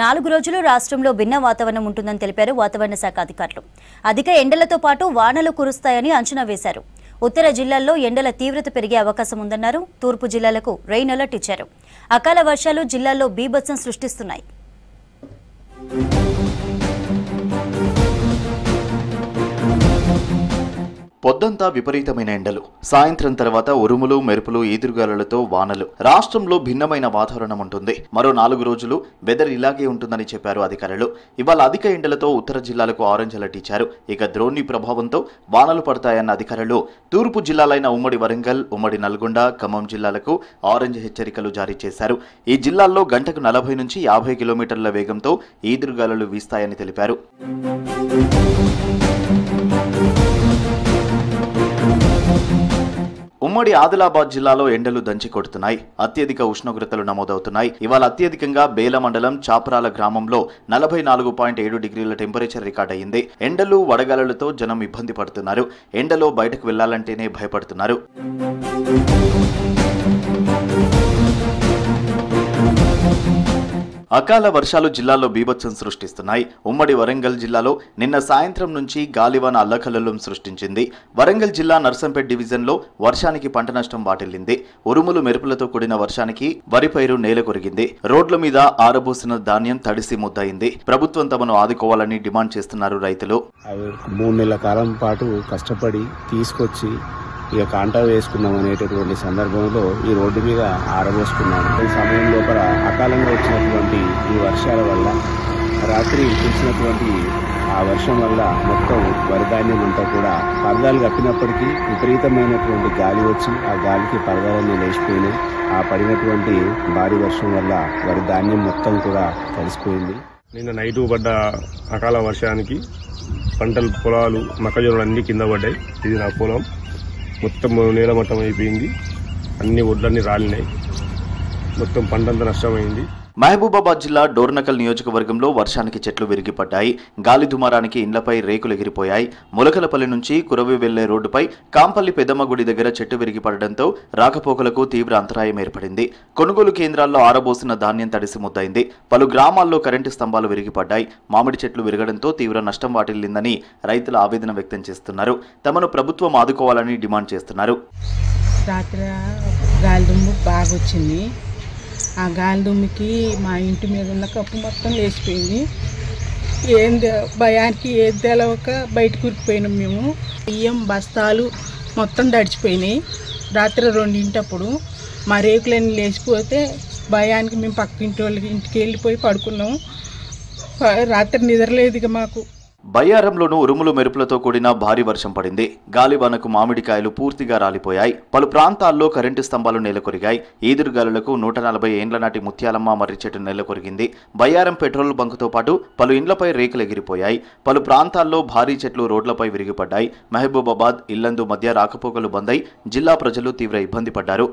4 రోజులు రాష్ట్రంలో భిన్న వాతావరణం ఉంటుందని తెలిపారు వాతావరణ శాఖ అధికారులు. అధిక ఎండలతో పాటు వానలు కురుస్తాయని అంచనా వేశారు. ఉత్తర జిల్లాల్లో ఎండల తీవ్రత పెరిగే అవకాశం ఉందన్నారు. తూర్పు జిల్లాలకు రెయిన్ అలర్ట్ ఇచ్చారు. అకాల వర్షాలు జిల్లాల్లో బీభత్సం సృష్టిస్తున్నాయి. పొద్దంతా విపరీతమైన ఎండలు, సాయంత్రం తర్వాత ఉరుములు, మెరుపులు, ఈదురుగాలులతో వానలు. రాష్ట్రంలో భిన్నమైన వాతావరణం ఉంటుంది. మరో 4 రోజులు వెదర్ ఇలాగే ఉంటుందని చెప్పారు అధికారులు. ఇవాళ అధిక ఎండలతో ఉత్తర జిల్లాలకు ఆరెంజ్ అలర్ట్ ఇచ్చారు. ఇక ద్రోణి ప్రభావంతో వానలు పడతాయన్న అధికారులు తూర్పు జిల్లాలైన ఉమ్మడి వరంగల్, ఉమ్మడి నల్గొండ, ఖమ్మం జిల్లాలకు ఆరెంజ్ హెచ్చరికలు జారీ చేశారు. ఈ జిల్లాల్లో గంటకు 40 నుంచి 50 కిలోమీటర్ల వేగంతో ఈదురుగాలులు వీస్తాయని తెలిపారు. ఉమ్మడి ఆదిలాబాద్ జిల్లాలో ఎండలు దంచి కొడుతున్నాయి. అత్యధిక ఉష్ణోగ్రతలు నమోదవుతున్నాయి. ఇవాళ అత్యధికంగా బేల మండలం చాపరాల గ్రామంలో 44.7 డిగ్రీల టెంపరేచర్ రికార్డ్ అయ్యింది. ఎండలు, వడగాలులతో జనం ఇబ్బంది పడుతున్నారు. ఎండలో బయటకు వెళ్లాలంటేనే భయపడుతున్నారు. అకాల వర్షాలు జిల్లాలో బీభత్సం సృష్టిస్తున్నాయి. ఉమ్మడి వరంగల్ జిల్లాలో నిన్న సాయంత్రం నుంచి గాలివాన అల్లకల్లోలం సృష్టించింది. వరంగల్ జిల్లా నర్సంపేట్ డివిజన్లో వర్షానికి పంట నష్టం వాటిల్లింది. ఉరుములు, మెరుపులతో కూడిన వర్షానికి వరి పైరు నేల కొరిగింది. రోడ్ల మీద ఆరబోసిన ధాన్యం తడిసి ముద్దయింది. ప్రభుత్వం తమను ఆదుకోవాలని డిమాండ్ చేస్తున్నారు రైతులు. 3 నెలల కాలం పాటు కష్టపడి తీసుకొచ్చి ఇక కాంటా వేసుకున్నాం అనేటటువంటి సందర్భంలో ఈ రోడ్డు మీద ఆరబోసుకున్నాం. ఈ సమయం లోపల అకాలంగా వచ్చినటువంటి ఈ వర్షాల వల్ల రాత్రి కురిసినటువంటి ఆ వర్షం వల్ల మొత్తం వరిధాన్యం అంతా కూడా పరదాలు కప్పినప్పటికీ విపరీతమైనటువంటి గాలి వచ్చి ఆ గాలికి పరదాలన్నీ లేచిపోయినాయి. ఆ పడినటువంటి భారీ వర్షం వల్ల వరిధాన్యం మొత్తం కూడా తడిసిపోయింది. నిన్న నైటు పడ్డ అకాల వర్షానికి పంటలు, పొలాలు, మొక్కజొన్నలు అన్నీ కింద పడ్డాయి. ఇది నా పొలం మొత్తం నేలమట్టం అయిపోయింది. అన్ని ఒడ్లన్నీ రాలినాయి. మొత్తం పంటంతా నష్టమైంది. మహబూబాబాద్ జిల్లా డోర్నకల్ నియోజకవర్గంలో వర్షానికి చెట్లు విరిగిపడ్డాయి. గాలి దుమారానికి ఇండ్లపై రేకులు ఎగిరిపోయాయి. ములకలపల్లి నుంచి కురవి వెళ్లే రోడ్డుపై కాంపల్లి పెద్దమ్మ గుడి దగ్గర చెట్టు విరిగిపడడంతో రాకపోకలకు తీవ్ర అంతరాయం ఏర్పడింది. కొనుగోలు కేంద్రాల్లో ఆరబోసిన ధాన్యం తడిసి ముద్దయింది. పలు గ్రామాల్లో కరెంటు స్తంభాలు విరిగిపడ్డాయి. మామిడి చెట్లు విరగడంతో తీవ్ర నష్టం వాటిల్లిందని రైతులు ఆవేదన వ్యక్తం చేస్తున్నారు. తమను ప్రభుత్వం ఆదుకోవాలని డిమాండ్ చేస్తున్నారు. రాత్రి గాలిదుమ్ము బాగా వచ్చింది. ఆ గాలిదుమ్మికి మా ఇంటి మీద ఉన్న కప్పు మొత్తం లేచిపోయింది. భయానికి ఏది తెలవక బయట కూరుకుపోయినాం మేము. బియ్యం బస్తాలు మొత్తం దడిచిపోయినాయి. రాత్రి 2 మా రేకులన్నీ లేచిపోతే భయానికి మేము పక్కింటి వాళ్ళకి ఇంటికి వెళ్ళిపోయి పడుకున్నాము. రాత్రి నిద్రలేదు ఇక మాకు. బయ్యారంలోనూ ఉరుములు, మెరుపులతో కూడిన భారీ వర్షం పడింది. గాలివానకు మామిడికాయలు పూర్తిగా రాలిపోయాయి. పలు ప్రాంతాల్లో కరెంటు స్తంభాలు నేలకొరిగాయి. ఈదురుగాలులకు 140 ఏండ్ల నాటి ముత్యాలమ్మ మర్రి చెట్టు నేలకొరిగింది. బయ్యారం పెట్రోల్ బంకుతో పాటు పలు ఇండ్లపై రేకులు ఎగిరిపోయాయి. పలు ప్రాంతాల్లో భారీ చెట్లు రోడ్లపై విరిగిపడ్డాయి. మహబూబాబాద్, ఇల్లందు మధ్య రాకపోకలు బంద్ అయి జిల్లా ప్రజలు తీవ్ర ఇబ్బంది పడ్డారు.